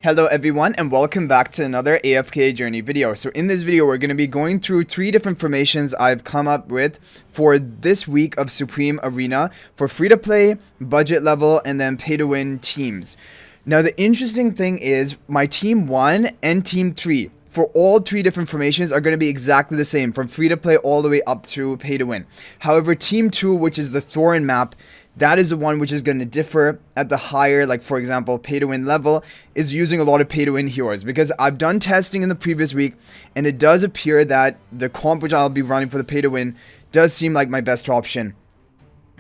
Hello everyone and welcome back to another AFK journey video. So in this video we're going to be going through 3 different formations I've come up with for this week of Supreme Arena for free to play, budget level, and then pay to win teams. Now the interesting thing is my team 1 and team 3 for all 3 different formations are going to be exactly the same from free to play all the way up to pay to win. However, team 2, which is the Thorin map, that is the one which is going to differ at the higher, like for example, pay to win level, is using a lot of pay to win heroes. Because I've done testing in the previous week, and it does appear that the comp which I'll be running for the pay to win does seem like my best option.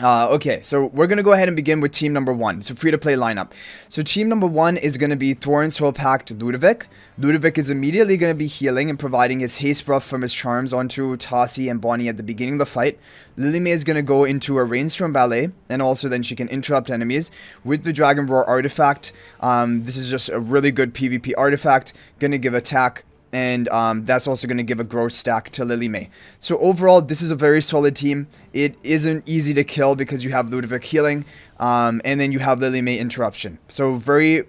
Okay, so we're going to go ahead and begin with team number 1. So free to play lineup. So team number 1 is going to be Thorin Soul Pact Ludovic. Ludovic is immediately going to be healing and providing his haste buff from his charms onto Tassi and Bonnie at the beginning of the fight. Lily May is going to go into a Rainstorm Ballet, and also then she can interrupt enemies with the Dragon Roar artifact. This is just a really good PvP artifact, going to give attack. And that's also going to give a growth stack to Lily May. So overall, this is a very solid team. It isn't easy to kill because you have Ludovic healing, and then you have Lily May interruption. So very,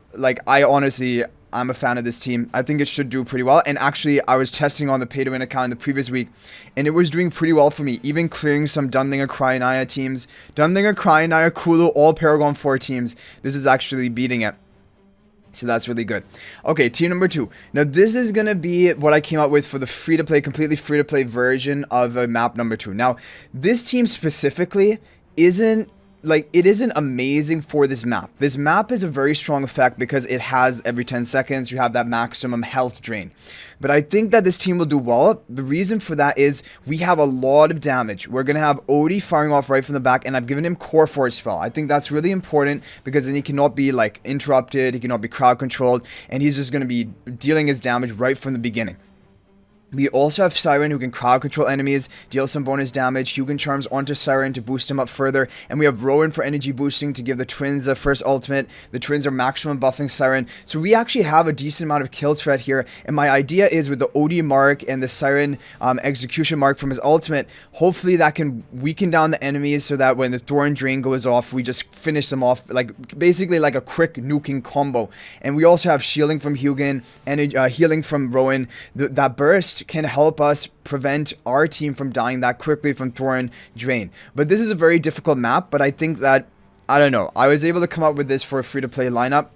I'm a fan of this team. I think it should do pretty well. And actually, I was testing on the pay-to-win account in the previous week, and it was doing pretty well for me. Even clearing some Dunlinger, Cryanaya teams. Dunlinger, Cryanaya, Kulu, all Paragon 4 teams. This is actually beating it. So that's really good. Okay, team number 2. Now this is going to be what I came up with for the free-to-play, completely free-to-play version of map number 2. Now, this team specifically isn't amazing for this map. This map is a very strong effect because it has every 10 seconds you have that maximum health drain. But I think that this team will do well. The reason for that is we have a lot of damage. We're going to have Odie firing off right from the back, and I've given him Core Force spell. I think that's really important because then he cannot be like interrupted, he cannot be crowd controlled, and he's just going to be dealing his damage right from the beginning. We also have Siren who can crowd control enemies, deal some bonus damage, Hugin Charms onto Siren to boost him up further, and we have Rowan for energy boosting to give the twins a first ultimate. The twins are maximum buffing Siren, so we actually have a decent amount of kill threat here, and my idea is with the OD mark and the Siren execution mark from his ultimate, hopefully that can weaken down the enemies so that when the Thorin Drain goes off, we just finish them off, like basically like a quick nuking combo. And we also have shielding from Hugin and healing from Rowan. That burst can help us prevent our team from dying that quickly from Thorin Drain. But this is a very difficult map, but I think that, I don't know, I was able to come up with this for a free-to-play lineup.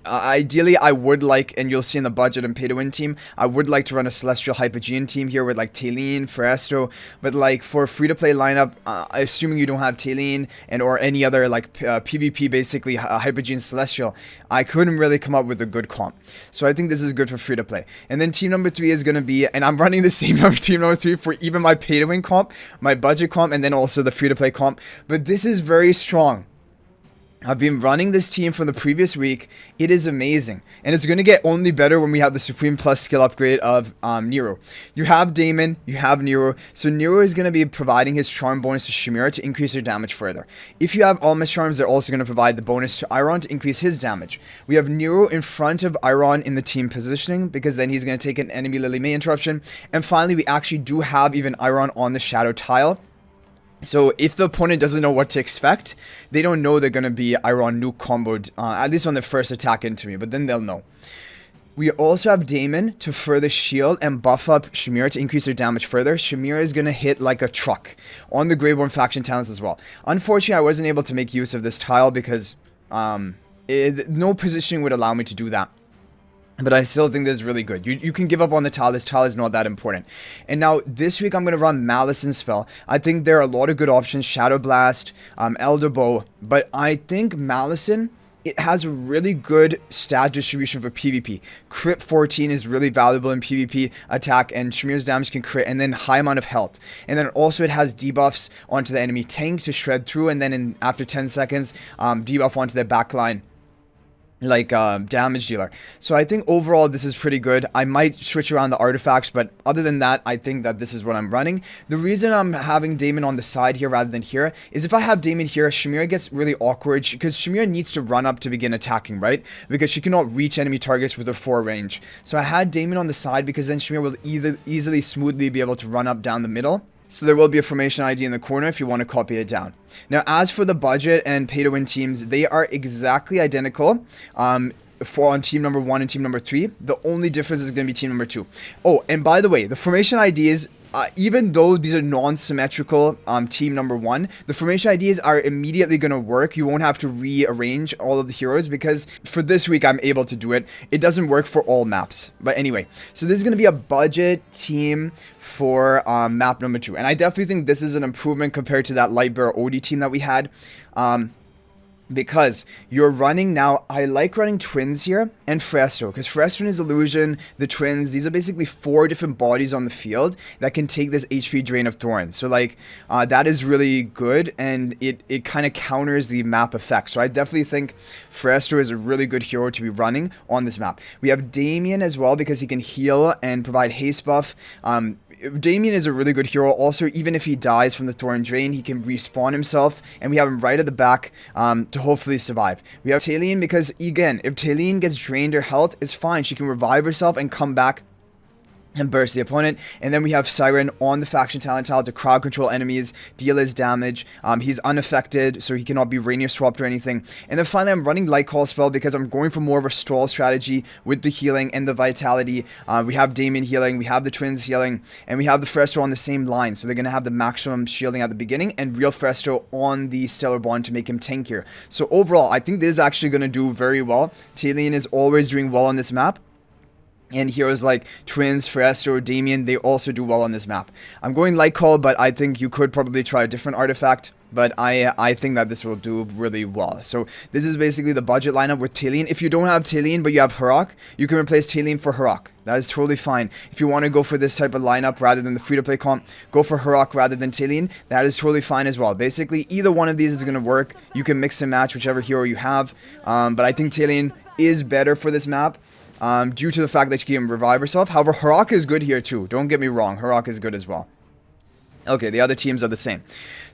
Ideally, I would like, and you'll see in the budget and pay-to-win team, I would like to run a Celestial Hypogean team here with like Talene, Feresto, but like for a free-to-play lineup, assuming you don't have Talene and or any other like PvP basically Hypogean Celestial, I couldn't really come up with a good comp. So I think this is good for free-to-play. And then team number 3 is going to be, and I'm running the same team number 3 for even my pay-to-win comp, my budget comp, and then also the free-to-play comp, but this is very strong. I've been running this team from the previous week. It is amazing. And it's going to get only better when we have the Supreme Plus skill upgrade of Nero. You have Damon, you have Nero. So Nero is going to be providing his charm bonus to Shamira to increase her damage further. If you have Almas charms, they're also going to provide the bonus to Iron to increase his damage. We have Nero in front of Iron in the team positioning because then he's going to take an enemy Lily May interruption. And finally, we actually do have even Iron on the shadow tile. So if the opponent doesn't know what to expect, they don't know they're going to be Iron nuke comboed, at least on their first attack into me, but then they'll know. We also have Damon to further shield and buff up Shamira to increase their damage further. Shamira is going to hit like a truck on the Greyborn faction talents as well. Unfortunately, I wasn't able to make use of this tile because no positioning would allow me to do that. But I still think this is really good. You can give up on the tile. This tile is not that important. And now, this week, I'm going to run Malison spell. I think there are a lot of good options. Shadow Blast, Elder Bow. But I think Malison, it has a really good stat distribution for PvP. Crit 14 is really valuable in PvP attack, and Shamira's damage can crit, and then high amount of health. And then also it has debuffs onto the enemy tank to shred through, and then after 10 seconds, debuff onto their backline. Like damage dealer. So I think overall this is pretty good. I might switch around the artifacts, but other than that, I think that this is what I'm running. The reason I'm having Damon on the side here rather than here is if I have Damon here, Shamira gets really awkward because Shamira needs to run up to begin attacking, right? Because she cannot reach enemy targets with her 4 range. So I had Damon on the side because then Shamira will either easily smoothly be able to run up down the middle. So there will be a formation ID in the corner if you want to copy it down. Now, as for the budget and pay-to-win teams, they are exactly identical. for on team number 1 and team number 3. The only difference is going to be team number 2. Oh, and by the way, the formation IDs, even though these are non-symmetrical team number 1, the formation IDs are immediately going to work. You won't have to rearrange all of the heroes because for this week I'm able to do it. It doesn't work for all maps. But anyway, so this is going to be a budget team for map number 2. And I definitely think this is an improvement compared to that Light Bearer OD team that we had. Because you're running now, I like running twins here and Fresto, because Fresto is illusion, the twins, these are basically 4 different bodies on the field that can take this HP drain of Thorn. So like, that is really good, and it kind of counters the map effect. So I definitely think Fresto is a really good hero to be running on this map. We have Damien as well, because he can heal and provide haste buff. Damien is a really good hero. Also, even if he dies from the Thorn Drain, he can respawn himself, and we have him right at the back to hopefully survive. We have Talene because, again, if Talene gets drained her health, it's fine. She can revive herself and come back and burst the opponent. And then we have Siren on the faction talent tile to crowd control enemies, deal his damage. He's unaffected, so he cannot be Rainier swapped or anything. And then finally, I'm running Light Call spell because I'm going for more of a stall strategy with the healing and the vitality. We have Damien healing, we have the twins healing, and we have the Fresto on the same line. So they're going to have the maximum shielding at the beginning and real Fresto on the Stellar Bond to make him tankier. So overall, I think this is actually going to do very well. Talene is always doing well on this map. And heroes like Twins, Fresto, Damien, they also do well on this map. I'm going Light Call, but I think you could probably try a different artifact. But I think that this will do really well. So this is basically the budget lineup with Talene. If you don't have Talene, but you have Harak, you can replace Talene for Harak. That is totally fine. If you want to go for this type of lineup rather than the free-to-play comp, go for Harak rather than Talene. That is totally fine as well. Basically, either one of these is going to work. You can mix and match whichever hero you have. But I think Talene is better for this map. Due to the fact that she can revive herself. However, Harak is good here too. Don't get me wrong. Harak is good as well. Okay, the other teams are the same.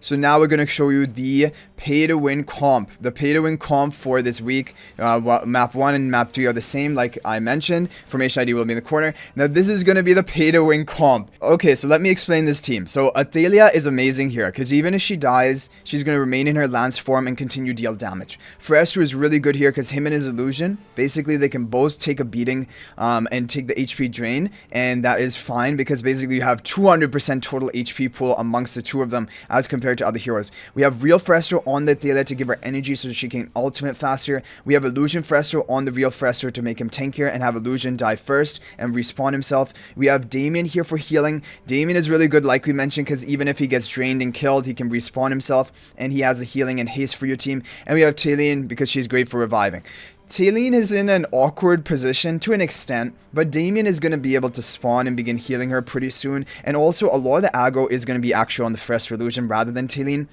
So now we're going to show you the pay-to-win comp. The pay-to-win comp for this week. Map 1 and map 3 are the same, like I mentioned. Formation ID will be in the corner. Now, this is going to be the pay-to-win comp. Okay, so let me explain this team. So, Athalia is amazing here, because even if she dies, she's going to remain in her Lance form and continue deal damage. Fresto is really good here, because him and his illusion, basically, they can both take a beating and take the HP drain, and that is fine, because basically you have 200% total HP pool amongst the two of them, as compared to other heroes. We have real Fresto on the Athalia to give her energy so she can ultimate faster. We have illusion Fresto on the real Fresto to make him tankier and have illusion die first and respawn himself. We have Damien here for healing. Damien is really good, like we mentioned, because even if he gets drained and killed, he can respawn himself, and he has a healing and haste for your team. And we have Talene because she's great for reviving. Talene is in an awkward position to an extent, but Damien is going to be able to spawn and begin healing her pretty soon. And also, a lot of the aggro is going to be actually on the Fresh Illusion rather than Talene.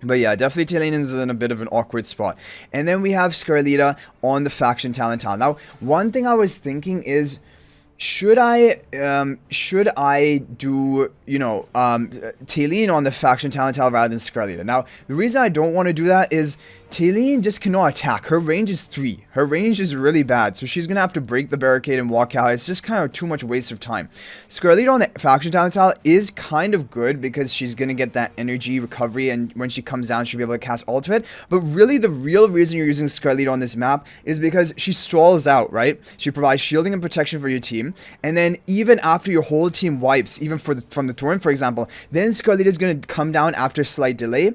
But yeah, definitely Talene is in a bit of an awkward spot. And then we have Scarlita on the faction talent tile. Now, one thing I was thinking is, should I do, Talene on the faction talent tile rather than Scarlita? Now, the reason I don't want to do that is Talene just cannot attack. Her range is 3. Her range is really bad, so she's going to have to break the barricade and walk out. It's just kind of too much waste of time. Scarlita on the faction talent tile is kind of good because she's going to get that energy recovery, and when she comes down, she'll be able to cast ultimate. But really, the real reason you're using Scarlita on this map is because she stalls out, right? She provides shielding and protection for your team, and then even after your whole team wipes, even from the Thorn, for example, then Scarlita is going to come down after a slight delay.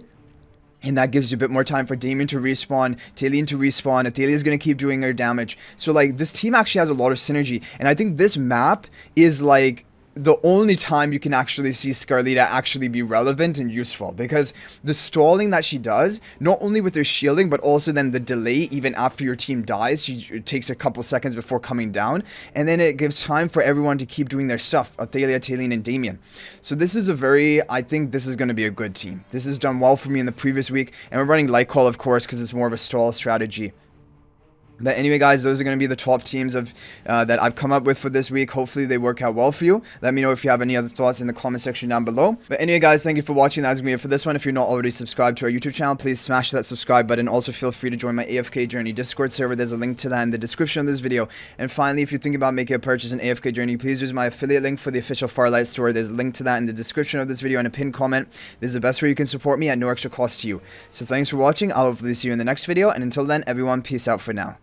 And that gives you a bit more time for Damien to respawn, Talene to respawn, Athalia is going to keep doing her damage. So, like, this team actually has a lot of synergy. And I think this map is, like, the only time you can actually see Scarlita actually be relevant and useful, because the stalling that she does, not only with her shielding, but also then the delay even after your team dies, it takes a couple seconds before coming down, and then it gives time for everyone to keep doing their stuff, Athalia, Talene, and Damien. So this is I think this is going to be a good team. This has done well for me in the previous week, and we're running Light Call, of course, because it's more of a stall strategy. But anyway, guys, those are going to be the top teams that I've come up with for this week. Hopefully, they work out well for you. Let me know if you have any other thoughts in the comment section down below. But anyway, guys, thank you for watching. That's going to be it for this one. If you're not already subscribed to our YouTube channel, please smash that subscribe button. Also, feel free to join my AFK Journey Discord server. There's a link to that in the description of this video. And finally, if you're thinking about making a purchase in AFK Journey, please use my affiliate link for the official Farlight store. There's a link to that in the description of this video and a pinned comment. This is the best way you can support me at no extra cost to you. So thanks for watching. I'll hopefully see you in the next video. And until then, everyone, peace out for now.